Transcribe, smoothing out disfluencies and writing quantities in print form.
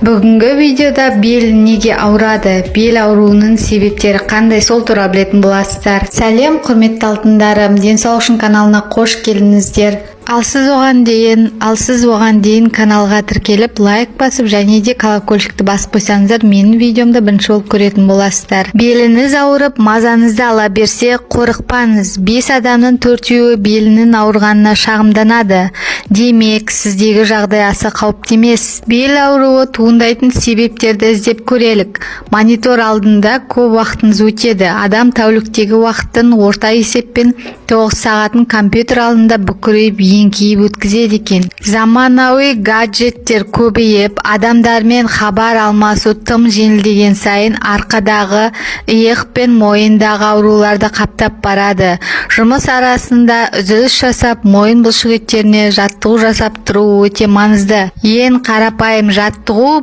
Бүгінгі видеода бел неге ауырады, бел ауруының себептері қандай, сол туралы білетін боласыздар. Сәлем құрметті алтындарым, денсаулық үшін каналына қош келдіңіздер. Ал сіз оған дейін каналға тіркеліп лайк басып және де колокольчикті басып қойсаңыздар, менің видеомды бірінші болып көретін боласыздар. Беліңіз ауырып, мазаңызды ала берсе, қорықпаңыз. 5 адамның 4-еуі белінің ауырғанына шағымданады. Демек, сіздегі жағдай аса қауіпті емес. Бел ауруы туындайтын себептерді іздеп көрелік. Монитор алдында көп уақытыңыз өтеді. Адам тәуліктегі уақыттың орта есеппен 9 сағатын компьютер алдында бүкірейіп еңкейіп өткізеді екен. Заманауи гаджеттер көбейіп, адамдармен хабар алмасу тым жеңілдеген сайын арқадағы, иық пен мойындағы ауруларды қаптап барады. Жұмыс арасында үзіліс жасап, мойын бұлшықеттеріне жаттығу жасап тұру өте маңызды. Ең қарапайым жаттығу